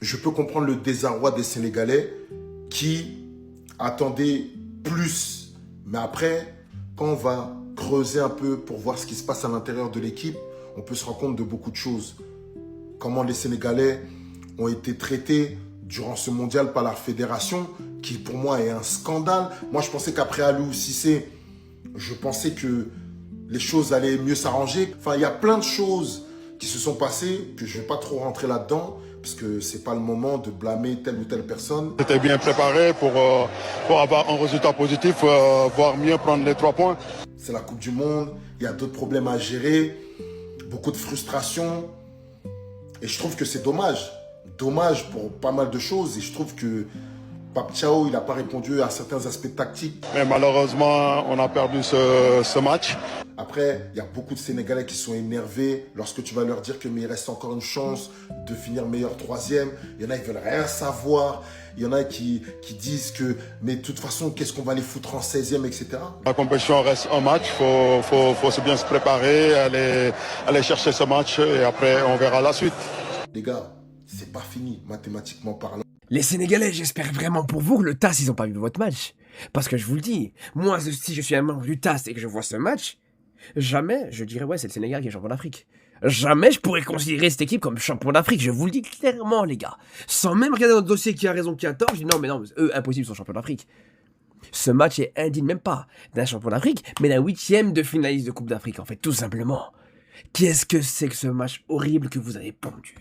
Je peux comprendre le désarroi des Sénégalais qui attendaient plus. Mais après, quand on va creuser un peu pour voir ce qui se passe à l'intérieur de l'équipe, on peut se rendre compte de beaucoup de choses. Comment les Sénégalais ont été traités durant ce mondial par la fédération, qui pour moi est un scandale. Moi, je pensais qu'après Aliou Cissé, je pensais que les choses allaient mieux s'arranger. Enfin, il y a plein de choses qui se sont passées, que je ne vais pas trop rentrer là-dedans, parce que ce n'est pas le moment de blâmer telle ou telle personne. J'étais bien préparé pour avoir un résultat positif, voire mieux prendre les 3 points. C'est la Coupe du Monde, il y a d'autres problèmes à gérer, beaucoup de frustration. Et je trouve que c'est dommage. Dommage pour pas mal de choses. Et je trouve que Pape Thiaw, il n'a pas répondu à certains aspects tactiques. Mais malheureusement, on a perdu ce match. Après, il y a beaucoup de Sénégalais qui sont énervés lorsque tu vas leur dire qu'il reste encore une chance de finir meilleur 3e. Il y en a qui veulent rien savoir. Il y en a qui disent que, mais de toute façon, qu'est-ce qu'on va les foutre en 16e, etc. La compétition reste un match. Faut bien se préparer, aller chercher ce match et après, on verra la suite. Les gars, c'est pas fini, mathématiquement parlant. Les Sénégalais, j'espère vraiment pour vous que le TAS, ils n'ont pas vu votre match. Parce que je vous le dis, moi, si je suis un membre du TAS et que je vois ce match, jamais je dirais, ouais, c'est le Sénégal qui est champion d'Afrique. Jamais je pourrais considérer cette équipe comme champion d'Afrique. Je vous le dis clairement, les gars. Sans même regarder notre dossier qui a raison, qui a tort, je dis non, eux, impossible, ils sont champions d'Afrique. Ce match est indigne, même pas d'un champion d'Afrique, mais d'un 8e de finaliste de Coupe d'Afrique, en fait, tout simplement. Qu'est-ce que c'est que ce match horrible que vous avez pondu?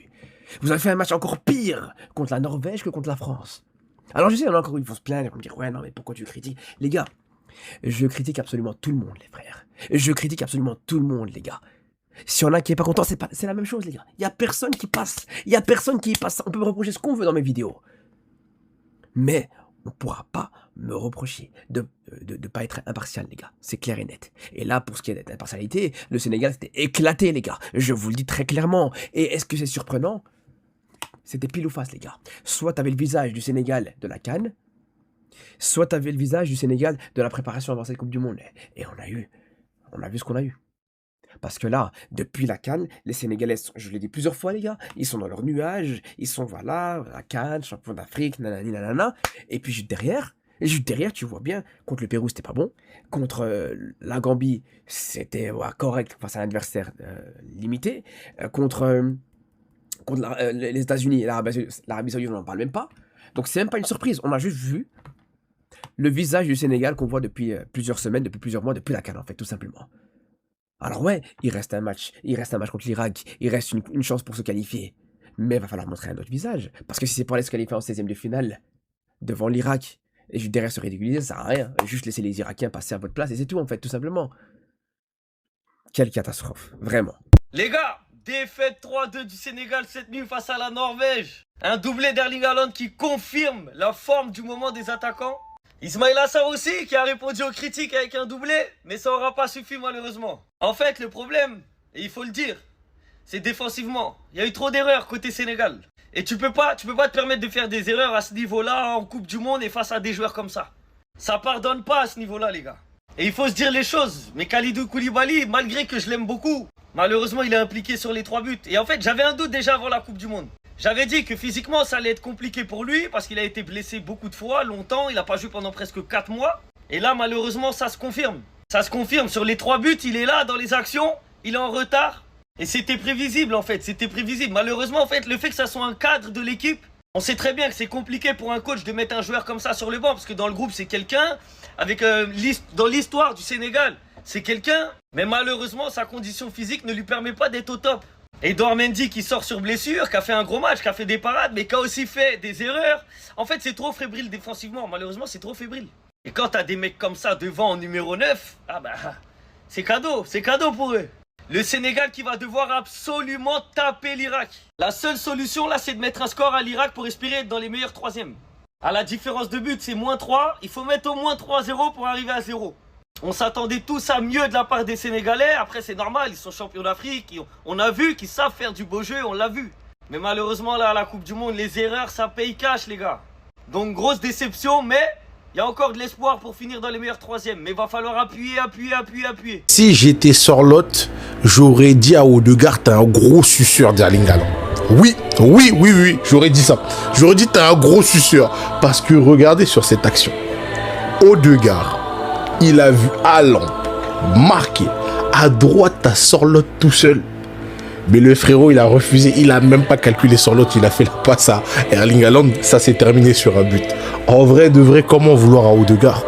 Vous avez fait un match encore pire contre la Norvège que contre la France. Alors je sais, il y en a encore qui vont se plaindre, ils vont me dire, ouais, non, mais pourquoi tu critiques? Les gars, je critique absolument tout le monde, les frères. Je critique absolument tout le monde, les gars. Si on a qui est pas content, c'est la même chose, les gars. Il y a personne qui passe. Il y a personne qui passe. On peut me reprocher ce qu'on veut dans mes vidéos. Mais on pourra pas me reprocher de pas être impartial, les gars. C'est clair et net. Et là, pour ce qui est d'être impartialité, le Sénégal s'était éclaté, les gars. Je vous le dis très clairement. Et est-ce que c'est surprenant? C'était pile ou face, les gars. Soit t'avais le visage du Sénégal de la CAN, soit t'avais le visage du Sénégal de la préparation avant cette Coupe du Monde. Et on a vu ce qu'on a eu. Parce que là, depuis la CAN, les Sénégalais, je l'ai dit plusieurs fois, les gars, ils sont dans leur nuage, ils sont, voilà, la CAN, champion d'Afrique, nanani, nanana. Et puis juste derrière, tu vois bien, contre le Pérou, c'était pas bon. Contre la Gambie, c'était correct face à un adversaire limité. Contre les États-Unis et l'Arabie Saoudite, on n'en parle même pas. Donc c'est même pas une surprise. On a juste vu le visage du Sénégal qu'on voit depuis plusieurs semaines, depuis plusieurs mois, depuis la CAN, en fait, tout simplement. Alors ouais, il reste un match contre l'Irak, il reste une chance pour se qualifier. Mais il va falloir montrer un autre visage. Parce que si c'est pour aller se qualifier en 16e de finale, devant l'Irak, et juste derrière se ridiculiser, ça sert à rien. Juste laisser les Irakiens passer à votre place, et c'est tout, en fait, tout simplement. Quelle catastrophe, vraiment. Les gars, défaite 3-2 du Sénégal cette nuit face à la Norvège. Un doublé d'Erling Haaland qui confirme la forme du moment des attaquants. Ismaïla Sarr aussi qui a répondu aux critiques avec un doublé, mais ça n'aura pas suffi malheureusement. En fait, le problème, et il faut le dire, c'est défensivement. Il y a eu trop d'erreurs côté Sénégal. Et tu peux pas te permettre de faire des erreurs à ce niveau-là en Coupe du Monde et face à des joueurs comme ça. Ça pardonne pas à ce niveau-là, les gars. Et il faut se dire les choses. Mais Kalidou Koulibaly, malgré que je l'aime beaucoup, malheureusement, il est impliqué sur les 3 buts. Et en fait, j'avais un doute déjà avant la Coupe du Monde. J'avais dit que physiquement, ça allait être compliqué pour lui parce qu'il a été blessé beaucoup de fois, longtemps. Il n'a pas joué pendant presque 4 mois. Et là, malheureusement, ça se confirme. Ça se confirme. Sur les 3 buts, il est là dans les actions. Il est en retard. Et c'était prévisible, en fait. C'était prévisible. Malheureusement, en fait, le fait que ça soit un cadre de l'équipe, on sait très bien que c'est compliqué pour un coach de mettre un joueur comme ça sur le banc. Parce que dans le groupe, c'est quelqu'un avec dans l'histoire du Sénégal. C'est quelqu'un. Mais malheureusement, sa condition physique ne lui permet pas d'être au top. Edouard Mendy qui sort sur blessure, qui a fait un gros match, qui a fait des parades, mais qui a aussi fait des erreurs. En fait, c'est trop fébrile défensivement. Malheureusement, c'est trop fébrile. Et quand t'as des mecs comme ça devant en numéro 9, ah bah, c'est cadeau pour eux. Le Sénégal qui va devoir absolument taper l'Irak. La seule solution là, c'est de mettre un score à l'Irak pour espérer être dans les meilleurs 3e. À la différence de but, c'est -3. Il faut mettre au moins 3-0 pour arriver à 0. On s'attendait tous à mieux de la part des Sénégalais. Après, c'est normal, ils sont champions d'Afrique. On a vu qu'ils savent faire du beau jeu, on l'a vu. Mais malheureusement, là, à la Coupe du Monde, les erreurs, ça paye cash, les gars. Donc, grosse déception, mais il y a encore de l'espoir pour finir dans les meilleurs 3e. Mais il va falloir appuyer. Si j'étais Sorlotte, j'aurais dit à Odegaard, t'es un gros suceur d'Erling Haaland. Oui, Oui, j'aurais dit ça. J'aurais dit t'as un gros suceur. Parce que regardez sur cette action. Odegaard, il a vu Haaland marquer. À droite, t'as Sorloth tout seul. Mais le frérot, il a refusé. Il a même pas calculé Sorloth. Il a fait la passe à Erling Haaland. Ça s'est terminé sur un but. En vrai, de vrai, comment vouloir à Odegaard?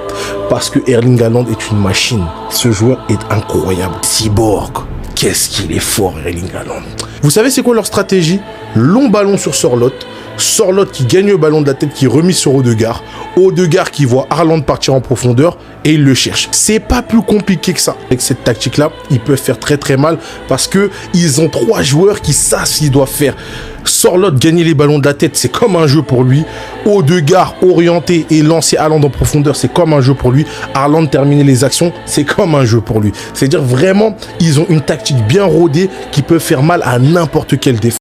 Parce que Erling Haaland est une machine. Ce joueur est incroyable. Cyborg. Qu'est-ce qu'il est fort, Erling Haaland. Vous savez c'est quoi leur stratégie? Long ballon sur Sorloth. Sorloth qui gagne le ballon de la tête, qui est remis sur Odegaard. Odegaard qui voit Haaland partir en profondeur et il le cherche. C'est pas plus compliqué que ça. Avec cette tactique-là, ils peuvent faire très très mal parce que ils ont 3 joueurs qui savent ce qu'ils doivent faire. Sorloth gagner les ballons de la tête, c'est comme un jeu pour lui. Odegaard orienter et lancer Haaland en profondeur, c'est comme un jeu pour lui. Haaland terminer les actions, c'est comme un jeu pour lui. C'est-à-dire vraiment, ils ont une tactique bien rodée qui peut faire mal à n'importe quel défenseur.